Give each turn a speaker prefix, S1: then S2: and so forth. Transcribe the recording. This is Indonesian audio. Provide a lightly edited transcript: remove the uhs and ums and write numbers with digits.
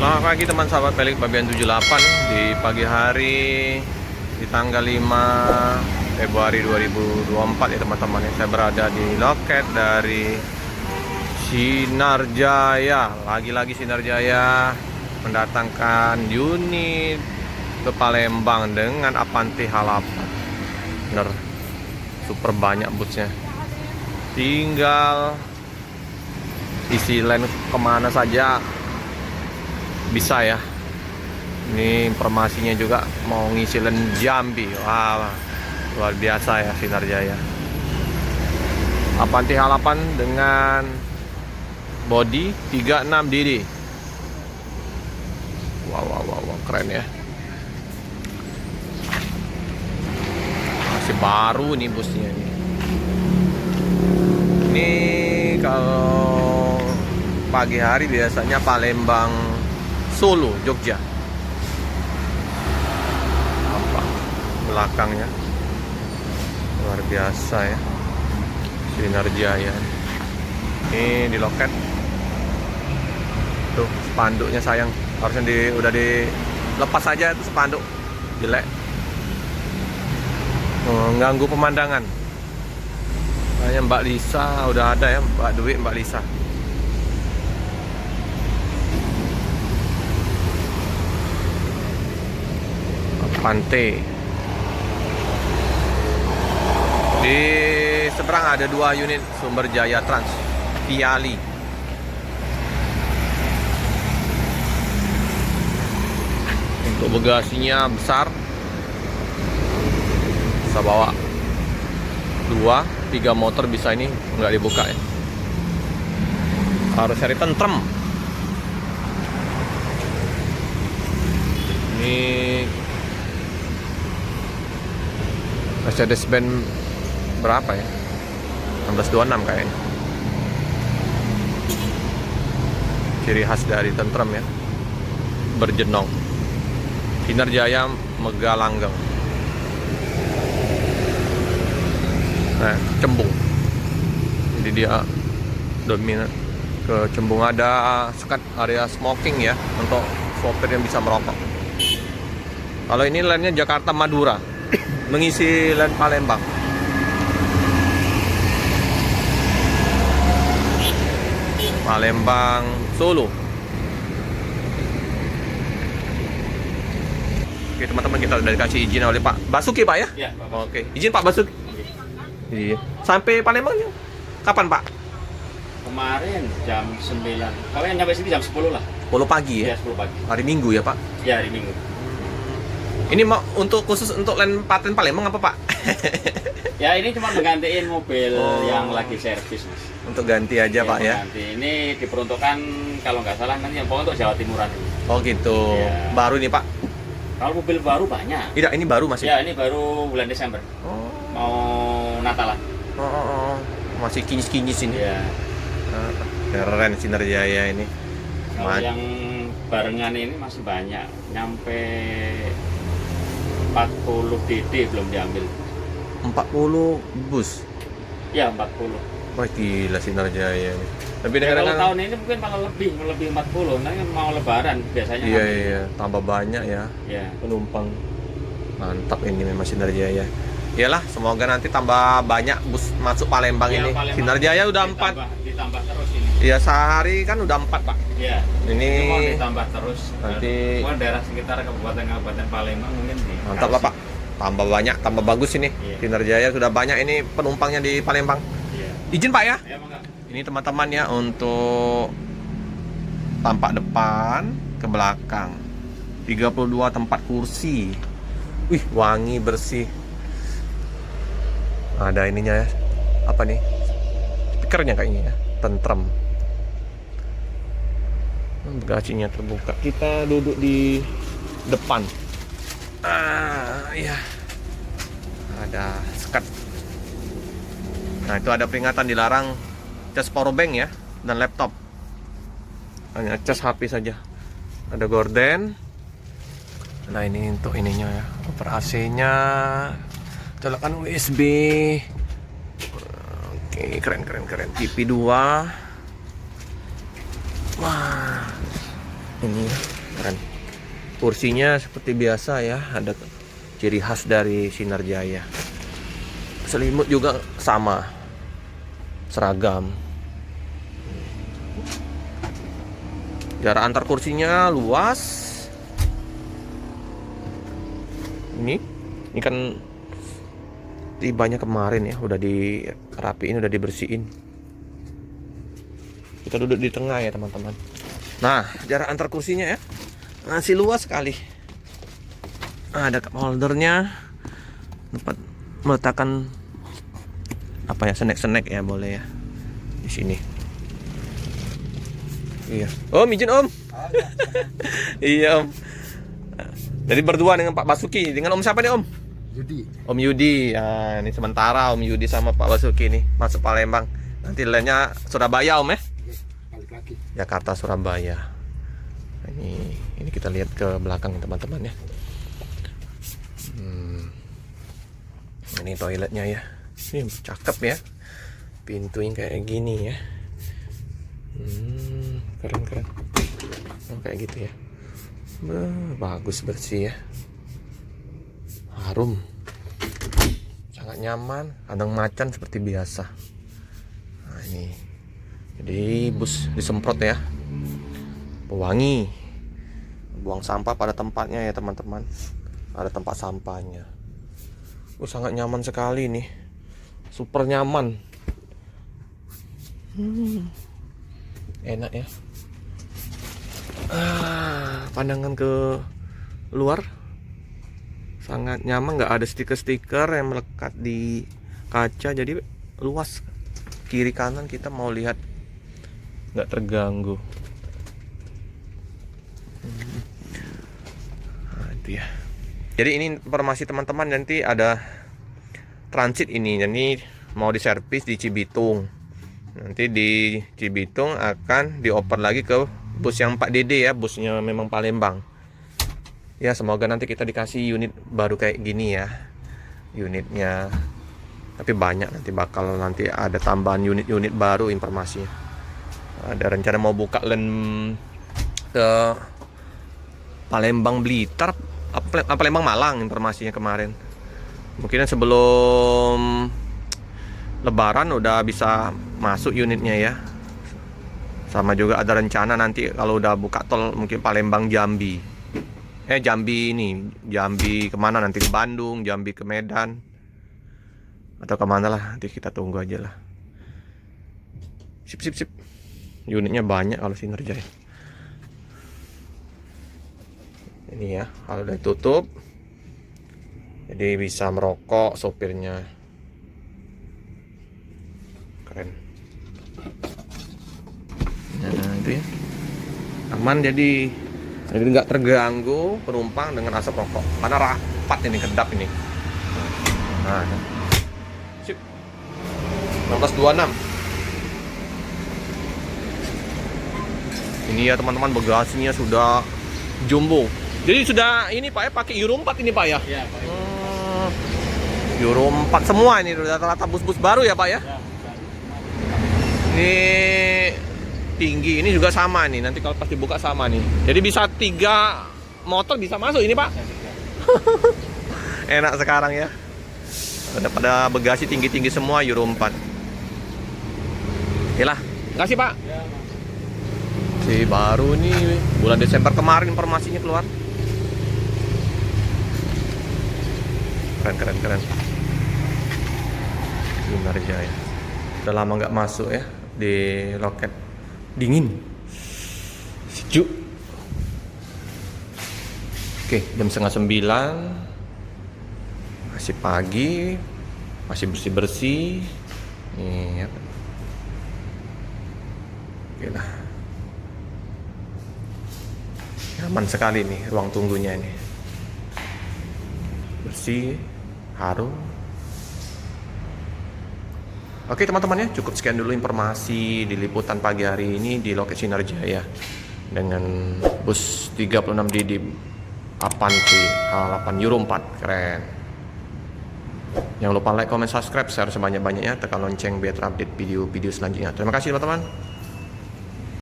S1: Selamat pagi teman sahabat Pelik Babian 78 di pagi hari di tanggal 5 Februari 2024 ya teman-teman. Saya berada di loket dari Sinar Jaya. Lagi-lagi Sinar Jaya mendatangkan unit ke Palembang dengan Avanti H8. Bener, super banyak busnya. Tinggal isi line kemana saja bisa ya. Ini informasinya juga mau ngisi len Jambi. Wah, luar biasa ya Sinar Jaya. Avanti H8 dengan body 36 DD. Wow, keren ya. Masih baru nih busnya ini. Ini kalau pagi hari biasanya Palembang Solo, Jogja. Apa belakangnya luar biasa ya, Sinar Jaya. Ini di loket tuh spanduknya, sayang harusnya udah dilepas aja itu spanduk, jelek, mengganggu pemandangan. Kayaknya Mbak Lisa udah ada ya, Mbak Dwi, Mbak Lisa. Pantai. Di seberang ada 2 unit Sumber Jaya Trans Viali. Untuk bagasinya besar, bisa bawa 2-3 motor bisa. Ini nggak dibuka ya, harus cari tentrem. Ini Mercedes-Benz berapa ya? 1626 kayaknya. Ciri khas dari tentrem ya, berjenong. Sinar Jaya Megalanggeng. Nah, cembung. Jadi dia dominan ke cembung. Ada sekat area smoking ya, untuk sopir yang bisa merokok. Kalau ini lainnya Jakarta Madura, mengisi line Palembang. Palembang Solo. Oke teman-teman, kita udah dikasih izin oleh Pak Basuki, Pak ya?
S2: Iya, Pak.
S1: Oke, izin Pak Basuki. Iya. Sampai Palembang ya? Kapan Pak?
S2: Kemarin jam 9. Kalau yang nyampe sini jam 10 lah.
S1: 10 pagi ya?
S2: Ya, 10 pagi.
S1: Hari Minggu ya Pak?
S2: Ya, hari Minggu.
S1: Ini mau untuk khusus untuk line paten Palembang apa Pak?
S2: Ya, ini cuma menggantiin mobil yang lagi servis, Mas.
S1: Untuk ganti aja Pak ya?
S2: Ganti. Ini diperuntukkan kalau nggak salah nanti yang pokoknya untuk Jawa Timuran.
S1: Oh gitu.
S2: Iya.
S1: Baru nih Pak?
S2: Kalau mobil baru banyak.
S1: Tidak, ini baru masih?
S2: Ya, ini baru bulan Desember.
S1: Oh.
S2: Mau Natalan.
S1: Oh. Masih kinyis-kinyis ini.
S2: Ya.
S1: Keren Sinar Jaya ini.
S2: Kalau yang barengan ini masih banyak. Nyampe 40 DD belum diambil.
S1: 40 bus?
S2: Ya, 40.
S1: Wah gila Sinar Jaya ini. Tapi
S2: Ya, kalau
S1: dengan
S2: tahun ini mungkin malah lebih 40. Nanti mau lebaran biasanya.
S1: Iya, tambah banyak ya
S2: Ya.
S1: penumpang. Mantap ini memang Sinar Jaya. Iyalah, semoga nanti tambah banyak bus masuk Palembang
S2: Ya,
S1: ini.
S2: Palembang
S1: Sinar Jaya udah 4.
S2: Ditambah terus ini.
S1: Iya, sehari kan udah 4 Pak.
S2: Iya.
S1: Ini
S2: mau ditambah terus.
S1: nanti
S2: Semua daerah sekitar kabupaten Palembang mungkin di.
S1: mantap lah Pak. Tambah banyak, tambah bagus ini.
S2: Iya.
S1: Sinar Jaya sudah banyak ini penumpangnya di Palembang.
S2: Iya.
S1: Izin Pak ya.
S2: Ya, Bang.
S1: Ini teman-teman ya, untuk tampak depan ke belakang. 32 tempat kursi. Wih, wangi, bersih. Ada ininya ya. Apa nih? Speakernya kayaknya ya. Tentrem. Bagasinya terbuka. Kita duduk di depan. Iya. Ada sekat. Nah, itu ada peringatan dilarang cas powerbank ya, dan laptop. Hanya cas HP saja. Ada gorden. Nah, ini untuk ininya ya, over AC-nya. Colokan USB. Oke, keren. TV 2. Wah. Ini keren. Kursinya seperti biasa ya, ada ciri khas dari Sinar Jaya. Selimut juga sama, seragam. Jarak antar kursinya luas. Ini kan tibanya kemarin ya, udah dirapiin, udah dibersihin. Kita duduk di tengah ya teman-teman. Nah, jarak antar kursinya ya masih luas sekali. Ada cup holdernya, tempat meletakkan apa ya, snack-snack ya, boleh ya di sini. Iya. Om, izin Om. Iya Om. Jadi berdua dengan Pak Basuki. Dengan Om siapa nih Om?
S3: Yudi.
S1: Om Yudi. Nah, ini sementara Om Yudi sama Pak Basuki nih masuk Palembang. Nanti lainnya Surabaya Om ya.
S3: Balik lagi.
S1: Jakarta Surabaya. Ini kita lihat ke belakang teman-teman ya. Ini toiletnya ya. Ini cakep ya. Pintu yang kayak gini ya. Keren. Oh, kayak gitu ya. Bagus, bersih ya. Harum. Sangat nyaman. Kandang macan seperti biasa. Nah ini. Jadi bus disemprot ya. Pewangi. Buang sampah pada tempatnya ya teman-teman. Ada tempat sampahnya. Sangat nyaman sekali nih. Super nyaman. Enak ya. Pandangan ke luar sangat nyaman, nggak ada stiker-stiker yang melekat di kaca, jadi luas. Kiri kanan kita mau lihat nggak terganggu. Nah, itu ya. Jadi ini informasi teman-teman, nanti ada transit ini, jadi mau diservis di Cibitung. Nanti di Cibitung akan dioper lagi ke bus yang 4DD ya, busnya memang Palembang. Ya, semoga nanti kita dikasih unit baru kayak gini ya. Unitnya. Tapi banyak nanti nanti ada tambahan unit-unit baru informasinya. Ada rencana mau buka ke Palembang Blitar, Palembang Malang informasinya kemarin. Mungkin sebelum Lebaran udah bisa masuk unitnya ya. Sama juga ada rencana nanti kalau udah buka tol mungkin Palembang Jambi. Jambi kemana nanti, ke Bandung, Jambi ke Medan, atau kemana lah, nanti kita tunggu aja lah. Sip. Unitnya banyak kalau Sinar Jaya. Ini ya, kalau udah ditutup, jadi bisa merokok sopirnya. Keren. Nah itu ya, aman, jadi nggak terganggu penumpang dengan asap rokok, karena rapat ini, kedap ini. Nah, sip. 1926. Ini ya teman-teman, bagasinya sudah jumbo. Jadi sudah ini Pak ya, pakai Euro 4 ini Pak ya?
S2: Iya, Pak.
S1: Euro 4 semua ini, rata-rata bus-bus baru ya Pak ya?
S2: Ya,
S1: Ini tinggi, ini juga sama nih, nanti kalau pas dibuka sama nih. Jadi bisa 3 motor bisa masuk ini Pak. Enak sekarang ya. Pada bagasi tinggi-tinggi semua Euro 4. Oke lah, makasih Pak. Si baru nih, bulan Desember kemarin informasinya keluar. Keren. Sinar Jaya. Udah lama nggak masuk ya di loket. Dingin, sejuk. Oke, jam 8:30, masih pagi, masih bersih nih ya. Oke lah, nyaman sekali nih ruang tunggunya ini, bersih, harum. Oke teman-teman ya, cukup sekian dulu informasi di liputan pagi hari ini di loket Sinar Jaya dengan bus 36DD Avanti H8 Euro 4. Keren. Jangan lupa like, comment, subscribe, share sebanyak-banyaknya, tekan lonceng biar terupdate video-video selanjutnya. Terima kasih teman-teman.